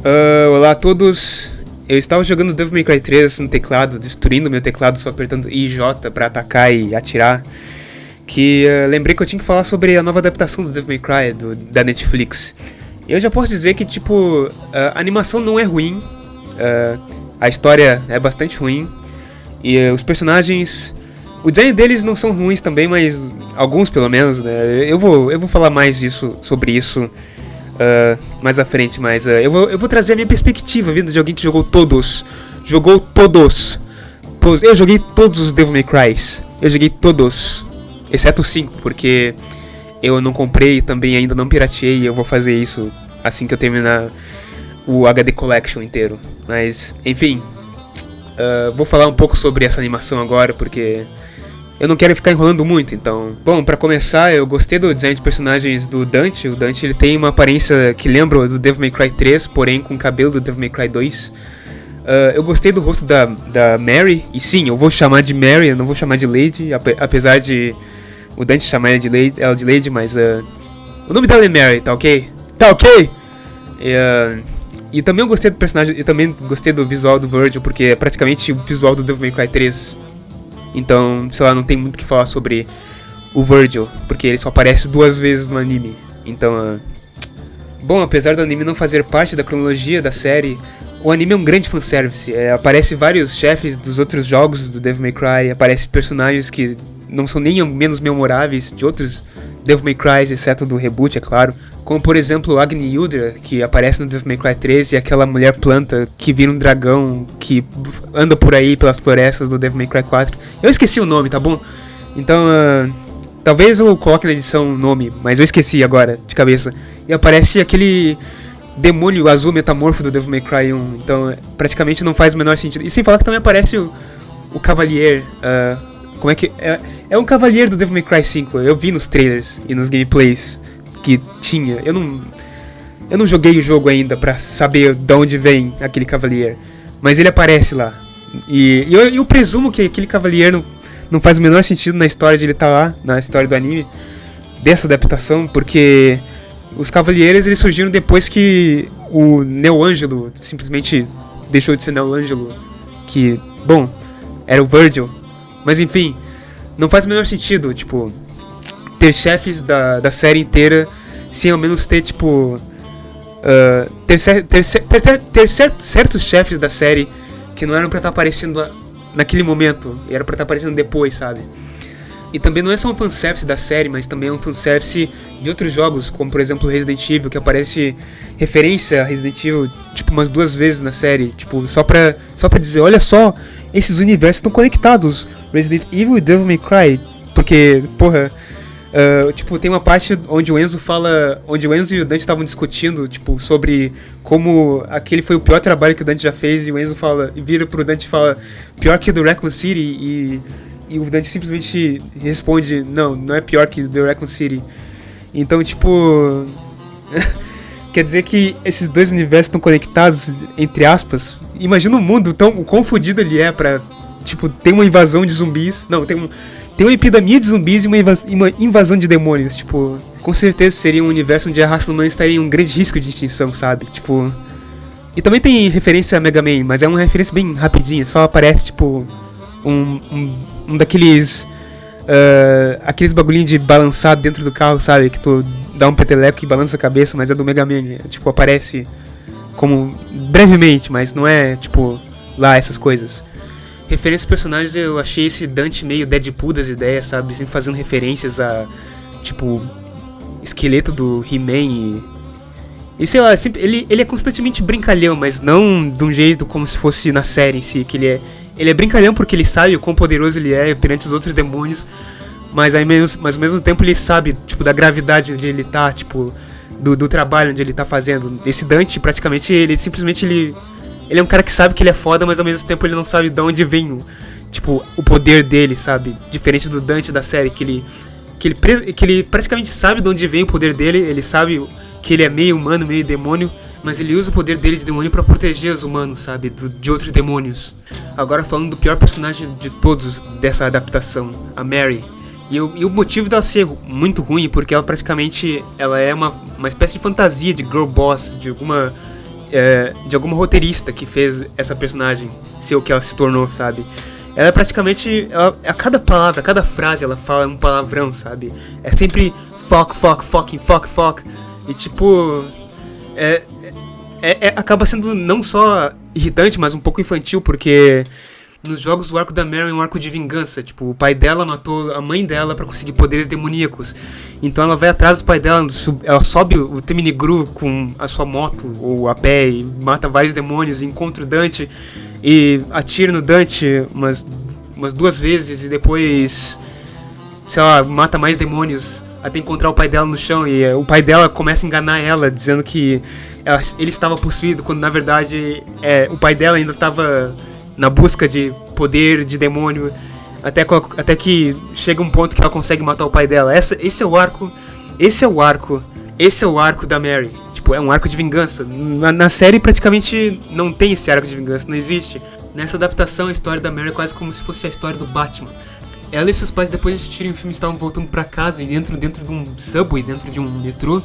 Olá a todos. Eu estava jogando Devil May Cry 3 no teclado, destruindo meu teclado só apertando I e J pra atacar e atirar. Lembrei que eu tinha que falar sobre a nova adaptação do Devil May Cry da Netflix. Eu já posso dizer que, a animação não é ruim, a história é bastante ruim, e os personagens, o design deles não são ruins também, mas alguns pelo menos, né? Eu vou falar mais sobre isso mais à frente, mas eu vou trazer a minha perspectiva, vindo de alguém que jogou todos. Eu joguei todos os Devil May Crys, eu joguei todos, exceto o 5, porque eu não comprei e também ainda não pirateei, e eu vou fazer isso assim que eu terminar o HD Collection inteiro. Mas, enfim, vou falar um pouco sobre essa animação agora, porque eu não quero ficar enrolando muito, então... Bom, pra começar, eu gostei do design de personagens do Dante. O Dante, ele tem uma aparência que lembra o do Devil May Cry 3, porém com o cabelo do Devil May Cry 2. Eu gostei do rosto da Mary, e sim, eu vou chamar de Mary, eu não vou chamar de Lady, apesar de o Dante chamar ela de Lady, mas o nome dela é Mary, tá ok? Tá ok? E também eu gostei do personagem, e também gostei do visual do Virgil, porque é praticamente o visual do Devil May Cry 3. Então, sei lá, não tem muito o que falar sobre o Virgil, porque ele só aparece 2 vezes no anime. Então, bom, apesar do anime não fazer parte da cronologia da série, o anime é um grande fanservice. Aparece vários chefes dos outros jogos do Devil May Cry, aparece personagens que não são nem menos memoráveis de outros Devil May Cry, exceto do reboot, é claro. Como, por exemplo, Agni Yudra, que aparece no Devil May Cry 3, e aquela mulher planta que vira um dragão que anda por aí pelas florestas do Devil May Cry 4. Eu esqueci o nome, tá bom? Então, talvez eu coloque na edição o nome, mas eu esqueci agora, de cabeça. E aparece aquele demônio azul metamorfo do Devil May Cry 1, então praticamente não faz o menor sentido. E sem falar que também aparece o Cavalier, como é que... É um Cavalier do Devil May Cry 5, eu vi nos trailers e nos gameplays que tinha. Eu não joguei o jogo ainda pra saber de onde vem aquele Cavalier, mas ele aparece lá. E eu presumo que aquele Cavalier não faz o menor sentido na história de ele estar lá, na história do anime, dessa adaptação, porque os Cavalieres eles surgiram depois que o Neo Ângelo simplesmente deixou de ser Neo Ângelo, que, bom, era o Virgil. Mas enfim, não faz o menor sentido, ter chefes da série inteira sem ao menos ter, ter certos chefes da série que não eram pra estar aparecendo naquele momento, e era pra estar aparecendo depois, sabe? E também não é só um fanservice da série, mas também é um fanservice de outros jogos, como por exemplo Resident Evil, que aparece referência a Resident Evil, umas 2 vezes na série, só pra dizer, olha só, esses universos estão conectados, Resident Evil e Devil May Cry, porque, porra... tem uma parte onde o Enzo e o Dante estavam discutindo, sobre como aquele foi o pior trabalho que o Dante já fez, e o Enzo vira pro Dante e fala, pior que o do Raccoon City, e o Dante simplesmente responde, não é pior que o do Raccoon City. Então, quer dizer que esses 2 universos estão conectados, entre aspas. Imagina o mundo, o quão fodido ele é pra, ter uma invasão de zumbis, tem uma epidemia de zumbis e uma invasão de demônios, com certeza seria um universo onde a raça humana estaria em um grande risco de extinção, sabe, E também tem referência a Mega Man, mas é uma referência bem rapidinha, só aparece, um daqueles, aqueles bagulhinhos de balançar dentro do carro, sabe, que tu dá um peteleco e balança a cabeça, mas é do Mega Man, aparece como, brevemente, mas não é, lá essas coisas. Referência aos personagens, eu achei esse Dante meio Deadpool das ideias, sabe? Sempre fazendo referências a, esqueleto do He-Man e sei lá, sempre, ele é constantemente brincalhão, mas não de um jeito como se fosse na série em si, que ele é brincalhão porque ele sabe o quão poderoso ele é perante os outros demônios, mas ao mesmo tempo ele sabe, da gravidade onde ele tá, do trabalho onde ele tá fazendo. Esse Dante, praticamente, ele simplesmente, ele é um cara que sabe que ele é foda, mas ao mesmo tempo ele não sabe de onde vem o poder dele, sabe? Diferente do Dante da série, que ele praticamente sabe de onde vem o poder dele, ele sabe que ele é meio humano, meio demônio, mas ele usa o poder dele de demônio pra proteger os humanos, sabe? De outros demônios. Agora falando do pior personagem de todos dessa adaptação, a Mary. E o motivo dela ser muito ruim, porque ela praticamente ela é uma espécie de fantasia de girl boss, de alguma de alguma roteirista que fez essa personagem ser o que ela se tornou, sabe? Ela é praticamente, a cada palavra, a cada frase ela fala um palavrão, sabe? É sempre fuck. E tipo, acaba sendo não só irritante, mas um pouco infantil, porque nos jogos o arco da Mary é um arco de vingança. Tipo, o pai dela matou a mãe dela pra conseguir poderes demoníacos. Então ela vai atrás do pai dela, ela sobe o Teminigru com a sua moto ou a pé e mata vários demônios, e encontra o Dante e atira no Dante umas 2 vezes e depois, sei lá, mata mais demônios até encontrar o pai dela no chão. E o pai dela começa a enganar ela, dizendo que ele estava possuído, quando na verdade o pai dela ainda estava na busca de poder, de demônio, até que chega um ponto que ela consegue matar o pai dela. Esse é o arco da Mary. Tipo, é um arco de vingança. Na série praticamente não tem esse arco de vingança, não existe. Nessa adaptação, a história da Mary é quase como se fosse a história do Batman. Ela e seus pais, depois de assistirem o filme, estavam voltando pra casa e dentro de um subway, dentro de um metrô,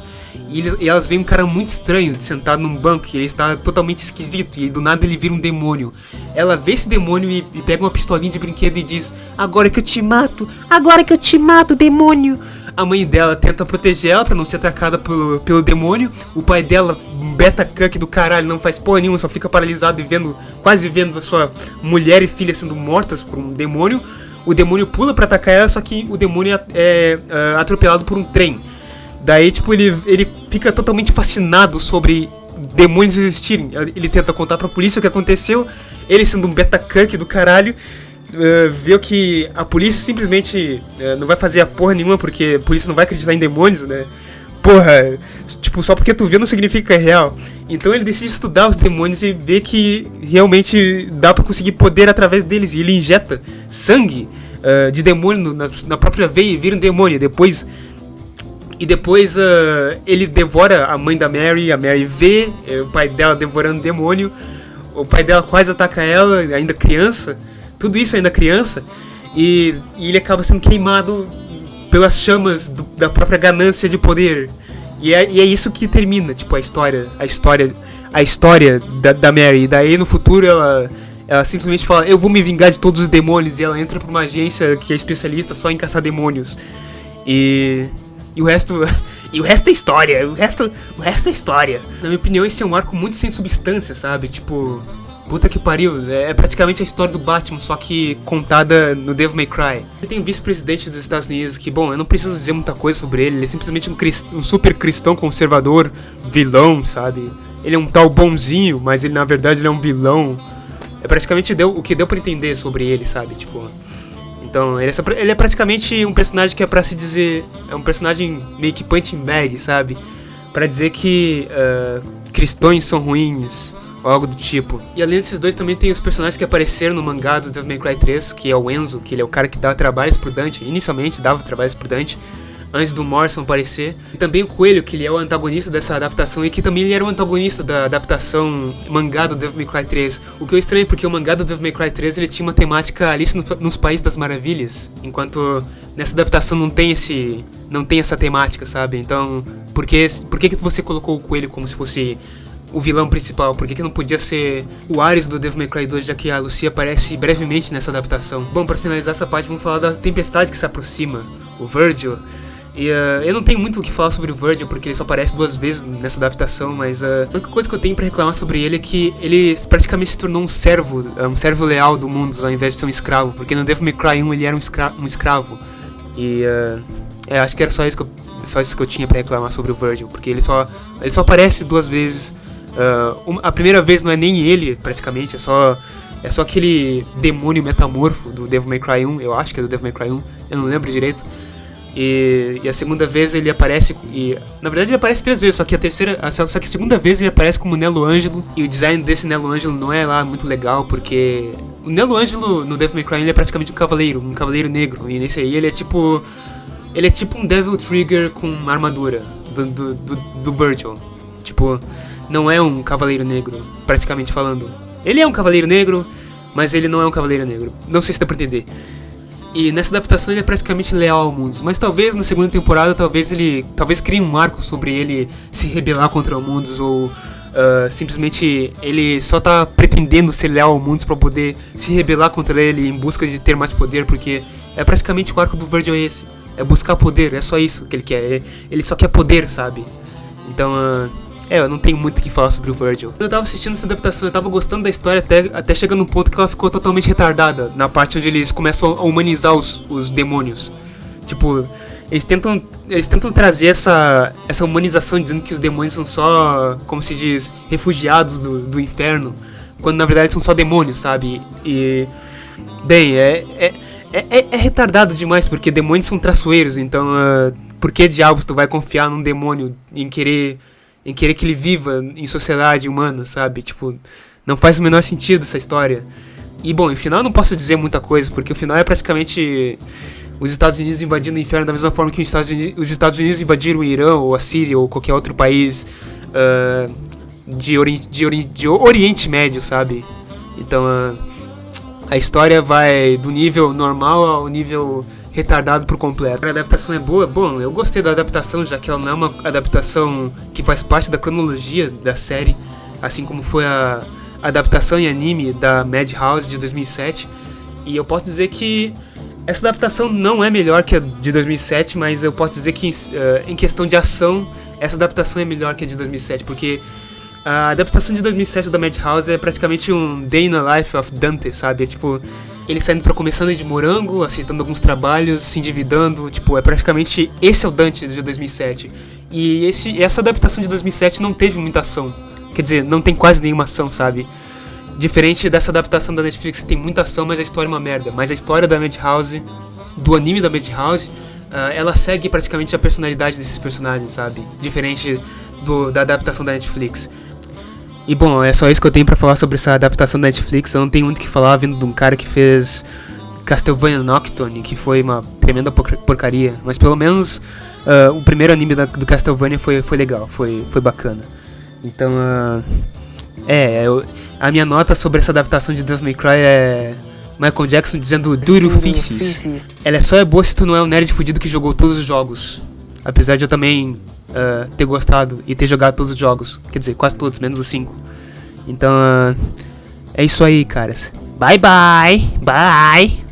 e elas veem um cara muito estranho sentado num banco, e ele está totalmente esquisito, e do nada ele vira um demônio. Ela vê esse demônio e pega uma pistolinha de brinquedo e diz: agora que eu te mato, demônio! A mãe dela tenta proteger ela pra não ser atacada pelo demônio. O pai dela, um beta cuck do caralho, não faz porra nenhuma, só fica paralisado e quase vendo a sua mulher e filha sendo mortas por um demônio. O demônio pula pra atacar ela, só que o demônio é atropelado por um trem. Daí, tipo, ele fica totalmente fascinado sobre demônios existirem. Ele tenta contar pra polícia o que aconteceu. Ele, sendo um beta cuck do caralho, vê que a polícia simplesmente não vai fazer a porra nenhuma, porque a polícia não vai acreditar em demônios, né? Porra, tipo, só porque tu vê não significa que é real. Então ele decide estudar os demônios e ver que realmente dá pra conseguir poder através deles. E ele injeta sangue de demônio na própria veia e vira um demônio. Depois ele devora a mãe da Mary. A Mary vê o pai dela devorando o demônio. O pai dela quase ataca ela, ainda criança. Tudo isso ainda criança. E ele acaba sendo queimado pelas chamas da própria ganância de poder. E é isso que termina, tipo, a história da Mary. E daí no futuro ela simplesmente fala: eu vou me vingar de todos os demônios. E ela entra pra uma agência que é especialista só em caçar demônios. E o resto é história. O resto é história. Na minha opinião, esse é um arco muito sem substância, sabe? Tipo, puta que pariu, é praticamente a história do Batman, só que contada no Devil May Cry. Ele tem um vice-presidente dos Estados Unidos que, bom, eu não preciso dizer muita coisa sobre ele é simplesmente um super cristão conservador, vilão, sabe? Ele é um tal bonzinho, mas ele na verdade ele é um vilão. É praticamente o que deu pra entender sobre ele, sabe? Tipo, então, ele é praticamente um personagem que é pra se dizer, é um personagem meio que punching bag, sabe? Pra dizer que cristãos são ruins, ou algo do tipo. E além desses dois, também tem os personagens que apareceram no mangá do Devil May Cry 3, que é o Enzo, que ele é o cara que dá trabalhos pro Dante, inicialmente dava trabalhos pro Dante, antes do Morrison aparecer. E também o Coelho, que ele é o antagonista dessa adaptação, e que também ele era o antagonista da adaptação mangá do Devil May Cry 3. O que eu estranho, porque o mangá do Devil May Cry 3, ele tinha uma temática Alice nos Países das Maravilhas, enquanto nessa adaptação não tem essa temática, sabe? Então, por que você colocou o Coelho como se fosse o vilão principal? Por que não podia ser o Ares do Devil May Cry 2, já que a Lucia aparece brevemente nessa adaptação? Bom, pra finalizar essa parte, vamos falar da tempestade que se aproxima, o Virgil. E eu não tenho muito o que falar sobre o Virgil, porque ele só aparece 2 vezes nessa adaptação, mas a única coisa que eu tenho pra reclamar sobre ele é que ele praticamente se tornou um servo leal do mundo, ao invés de ser um escravo, porque no Devil May Cry 1 ele era um escravo. E acho que era só isso que eu tinha pra reclamar sobre o Virgil, porque ele só aparece 2 vezes. A primeira vez não é nem ele, praticamente, é só aquele demônio metamorfo do Devil May Cry 1, eu acho que é do Devil May Cry 1, eu não lembro direito. E a segunda vez ele aparece, na verdade ele aparece 3 vezes, só que a segunda vez ele aparece como Nelo Ângelo, e o design desse Nelo Ângelo não é lá muito legal, porque o Nelo Ângelo no Devil May Cry ele é praticamente um cavaleiro negro, e nesse aí ele é tipo um Devil Trigger com armadura do Virgil. Tipo, não é um cavaleiro negro, praticamente falando. Ele é um cavaleiro negro, mas ele não é um cavaleiro negro. Não sei se dá pra entender. E nessa adaptação ele é praticamente leal ao mundo. Mas talvez na segunda temporada, talvez crie um arco sobre ele se rebelar contra o Mundus, ou Simplesmente ele só tá pretendendo ser leal ao mundo pra poder se rebelar contra ele em busca de ter mais poder, porque é praticamente o arco do Virgil é esse. É buscar poder, é só isso que ele quer. Ele só quer poder, sabe? Então, eu não tenho muito o que falar sobre o Virgil. Eu tava assistindo essa adaptação, eu tava gostando da história até chegando num ponto que ela ficou totalmente retardada, na parte onde eles começam a humanizar os demônios. Tipo, eles tentam trazer essa humanização, dizendo que os demônios são só, como se diz, refugiados do inferno, quando na verdade são só demônios, sabe? E, bem, é retardado demais, porque demônios são traiçoeiros, então por que diabos tu vai confiar num demônio em querer que ele viva em sociedade humana, sabe? Tipo, não faz o menor sentido essa história. E bom, no final eu não posso dizer muita coisa, porque o final é praticamente os Estados Unidos invadindo o inferno da mesma forma que os Estados Unidos invadiram o Irã, ou a Síria, ou qualquer outro país de Oriente Médio, sabe? Então, a história vai do nível normal ao nível retardado por completo. A adaptação é boa? Bom, eu gostei da adaptação, já que ela não é uma adaptação que faz parte da cronologia da série, assim como foi a adaptação em anime da Madhouse de 2007. E eu posso dizer que essa adaptação não é melhor que a de 2007, mas eu posso dizer que em questão de ação, essa adaptação é melhor que a de 2007, porque a adaptação de 2007 da Madhouse é praticamente um Day in the Life of Dante, sabe? É tipo, ele saindo pra começando de morango, aceitando alguns trabalhos, se endividando, tipo, é praticamente esse é o Dante de 2007. E essa adaptação de 2007 não teve muita ação, quer dizer, não tem quase nenhuma ação, sabe? Diferente dessa adaptação da Netflix, tem muita ação, mas a história é uma merda. Mas a história da Madhouse, do anime da Madhouse, ela segue praticamente a personalidade desses personagens, sabe? Diferente da adaptação da Netflix. E bom, é só isso que eu tenho pra falar sobre essa adaptação da Netflix. Eu não tenho muito o que falar vindo de um cara que fez Castlevania Nocturne, que foi uma tremenda porcaria. Mas pelo menos o primeiro anime do Castlevania foi legal, foi bacana. Então, a minha nota sobre essa adaptação de Devil May Cry é Michael Jackson dizendo Duro Fiches. Ela só é boa se tu não é um nerd fudido que jogou todos os jogos. Apesar de eu também ter gostado e ter jogado todos os jogos. Quer dizer, quase todos, menos os 5. Então, é isso aí, caras. Bye bye! Bye!